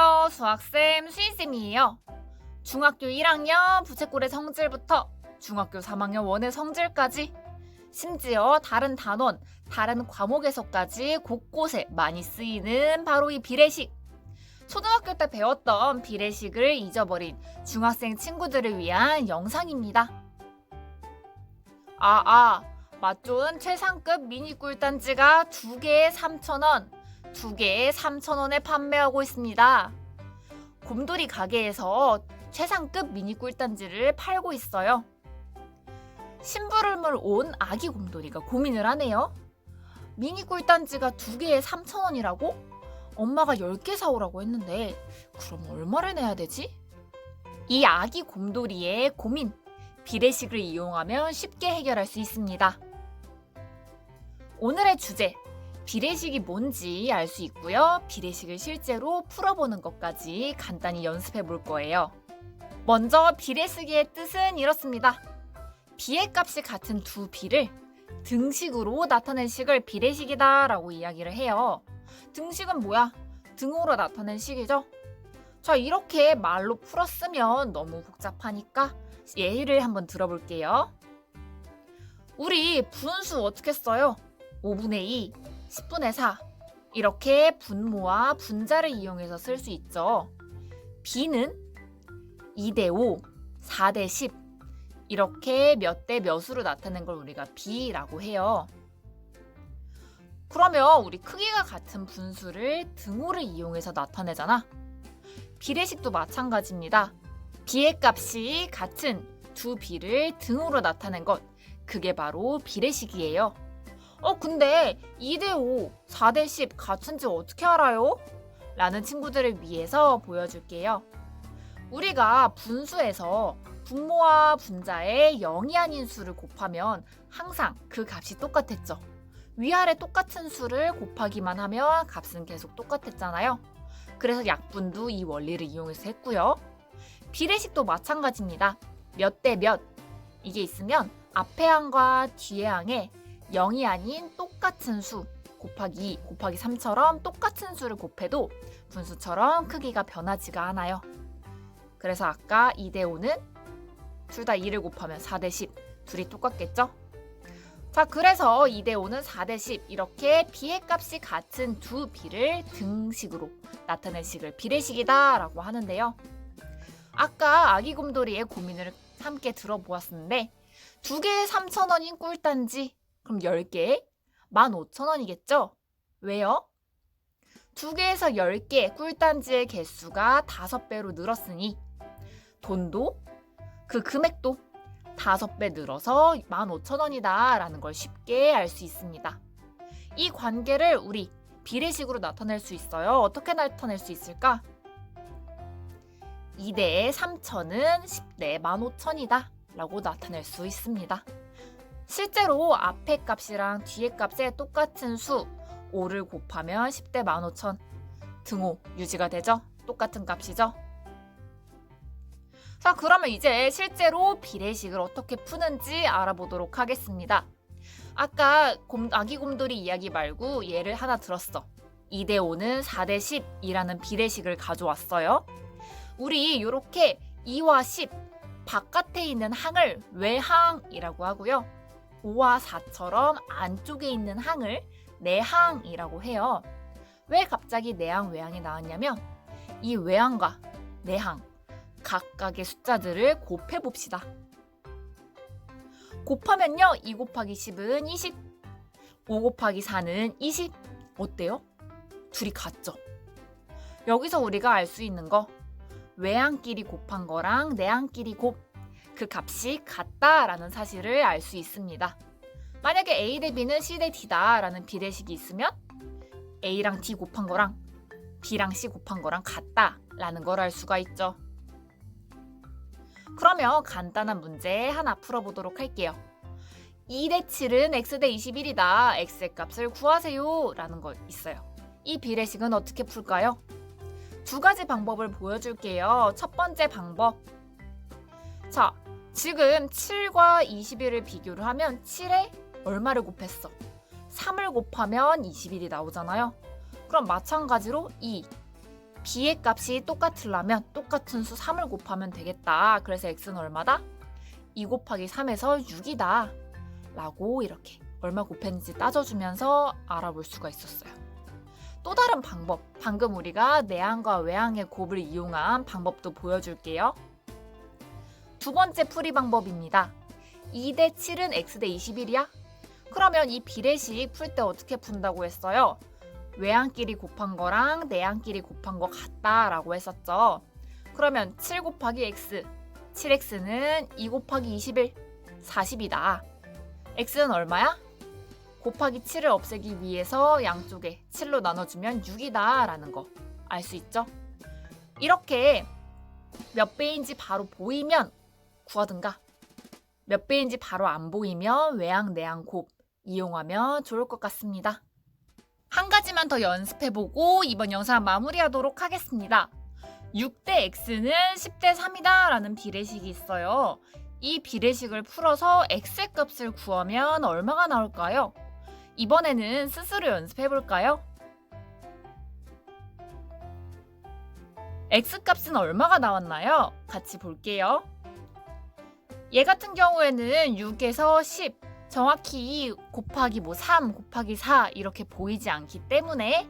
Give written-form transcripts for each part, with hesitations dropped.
안녕하세요. 수학쌤 수희쌤이에요. 중학교 1학년 부채꼴의 성질부터 중학교 3학년 원의 성질까지 심지어 다른 단원, 다른 과목에서까지 곳곳에 많이 쓰이는 바로 이 비례식. 초등학교 때 배웠던 비례식을 잊어버린 중학생 친구들을 위한 영상입니다. 맛좋은 최상급 미니 꿀단지가 2개에 3,000원, 2개에 3,000원에 판매하고 있습니다. 곰돌이 가게에서 최상급 미니 꿀단지를 팔고 있어요. 심부름을 온 아기 곰돌이가 고민을 하네요. 미니 꿀단지가 2개에 3,000원이라고? 엄마가 10개 사오라고 했는데 그럼 얼마를 내야 되지? 이 아기 곰돌이의 고민, 비례식을 이용하면 쉽게 해결할 수 있습니다. 오늘의 주제, 비례식이 뭔지 알 수 있고요. 비례식을 실제로 풀어보는 것까지 간단히 연습해 볼 거예요. 먼저 비례식의 뜻은 이렇습니다. 비의 값이 같은 두 비를 등식으로 나타낸 식을 비례식이다 라고 이야기를 해요. 등식은 뭐야? 등호로 나타낸 식이죠. 자, 이렇게 말로 풀었으면 너무 복잡하니까 예를 한번 들어볼게요. 우리 분수 어떻게 써요? 5분의 2, 10분의 4 이렇게 분모와 분자를 이용해서 쓸 수 있죠. 비는 2대 5, 4대 10 이렇게 몇 대 몇으로 나타낸 걸 우리가 비라고 해요. 그러면 우리 크기가 같은 분수를 등호를 이용해서 나타내잖아. 비례식도 마찬가지입니다. 비의 값이 같은 두 비를 등호로 나타낸 것, 그게 바로 비례식이에요. 근데 2대 5, 4대 10 같은지 어떻게 알아요? 라는 친구들을 위해서 보여줄게요. 우리가 분수에서 분모와 분자의 0이 아닌 수를 곱하면 항상 그 값이 똑같았죠. 위아래 똑같은 수를 곱하기만 하면 값은 계속 똑같았잖아요. 그래서 약분도 이 원리를 이용해서 했고요. 비례식도 마찬가지입니다. 몇 대 몇 이게 있으면 앞에 항과 뒤에 항에 0이 아닌 똑같은 수 곱하기 2, 곱하기 3처럼 똑같은 수를 곱해도 분수처럼 크기가 변하지가 않아요. 그래서 아까 2대 5는 둘 다 2를 곱하면 4대 10 둘이 똑같겠죠? 자, 그래서 2대 5는 4대 10 이렇게 비의 값이 같은 두 비를 등식으로 나타낼 식을 비례식이다 라고 하는데요. 아까 아기 곰돌이의 고민을 함께 들어보았는데 2개에 3,000원인 꿀단지 그럼 10개에 15,000원이겠죠? 왜요? 2개에서 10개 꿀단지의 개수가 5배로 늘었으니 돈도 그 금액도 5배 늘어서 15,000원이다 라는 걸 쉽게 알 수 있습니다. 이 관계를 우리 비례식으로 나타낼 수 있어요. 어떻게 나타낼 수 있을까? 2대에 3,000은 10대에 15,000이다 라고 나타낼 수 있습니다. 실제로 앞에 값이랑 뒤에 값에 똑같은 수 5를 곱하면 10대 15,000 등호 유지가 되죠? 똑같은 값이죠? 자, 그러면 이제 실제로 비례식을 어떻게 푸는지 알아보도록 하겠습니다. 아까 아기 곰돌이 이야기 말고 예를 하나 들었어. 2대 5는 4대 10이라는 비례식을 가져왔어요. 우리 이렇게 2와 10 바깥에 있는 항을 외항이라고 하고요. 5와 4처럼 안쪽에 있는 항을 내항이라고 해요. 왜 갑자기 내항, 외항이 나왔냐면 이 외항과 내항 각각의 숫자들을 곱해봅시다. 곱하면요. 2 곱하기 10은 20, 5 곱하기 4는 20. 어때요? 둘이 같죠? 여기서 우리가 알 수 있는 거 외항끼리 곱한 거랑 내항끼리 그 값이 같다라는 사실을 알 수 있습니다. 만약에 A 대 B는 C 대 D다 라는 비례식이 있으면 A랑 D 곱한 거랑 B랑 C 곱한 거랑 같다라는 걸 알 수가 있죠. 그러면 간단한 문제 하나 풀어보도록 할게요. 2 대 7은 X 대 21이다. X의 값을 구하세요 라는 거 있어요. 이 비례식은 어떻게 풀까요? 두 가지 방법을 보여줄게요. 첫 번째 방법. 자, 지금 7과 21을 비교를 하면 7에 얼마를 곱했어? 3을 곱하면 21이 나오잖아요. 그럼 마찬가지로 2, b의 값이 똑같으려면 똑같은 수 3을 곱하면 되겠다. 그래서 x는 얼마다? 2 곱하기 3에서 6이다. 라고 이렇게 얼마 곱했는지 따져주면서 알아볼 수가 있었어요. 또 다른 방법, 방금 우리가 내항과 외항의 곱을 이용한 방법도 보여줄게요. 두 번째 풀이 방법입니다. 2대 7은 x 대 21이야? 그러면 이 비례식 풀 때 어떻게 푼다고 했어요? 외항끼리 곱한 거랑 내항끼리 곱한 거 같다라고 했었죠. 그러면 7 곱하기 x, 7x는 2 곱하기 21, 40이다. x는 얼마야? 곱하기 7을 없애기 위해서 양쪽에 7로 나눠주면 6이다 라는 거 알 수 있죠? 이렇게 몇 배인지 바로 보이면 구하든가 몇 배인지 바로 안 보이면 외항, 내항 곱 이용하면 좋을 것 같습니다. 한 가지만 더 연습해보고 이번 영상 마무리하도록 하겠습니다. 6대 x는 10대 3이다 라는 비례식이 있어요. 이 비례식을 풀어서 x의 값을 구하면 얼마가 나올까요? 이번에는 스스로 연습해볼까요? x값은 얼마가 나왔나요? 같이 볼게요. 얘 같은 경우에는 6에서 10, 정확히 곱하기 3, 곱하기 4 이렇게 보이지 않기 때문에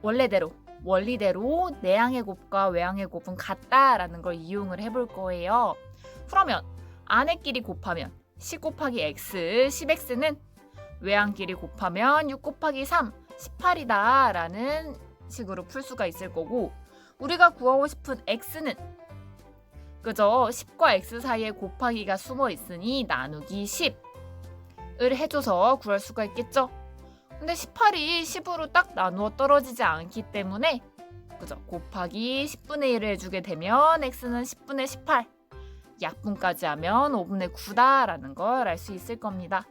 원리대로 내항의 곱과 외항의 곱은 같다라는 걸 이용을 해볼 거예요. 그러면 안에끼리 곱하면 10 곱하기 x, 10x는 외항끼리 곱하면 6 곱하기 3, 18이다 라는 식으로 풀 수가 있을 거고 우리가 구하고 싶은 x는 그저 10과 x 사이에 곱하기가 숨어 있으니 나누기 10을 해줘서 구할 수가 있겠죠. 근데 18이 10으로 딱 나누어 떨어지지 않기 때문에 그죠? 곱하기 10분의 1을 해주게 되면 x는 10분의 18, 약분까지 하면 5분의 9다 라는 걸 알 수 있을 겁니다.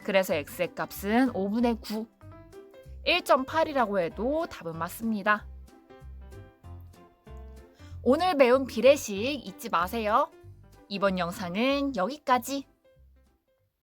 그래서 x의 값은 5분의 9, 1.8이라고 해도 답은 맞습니다. 오늘 배운 비례식 잊지 마세요. 이번 영상은 여기까지.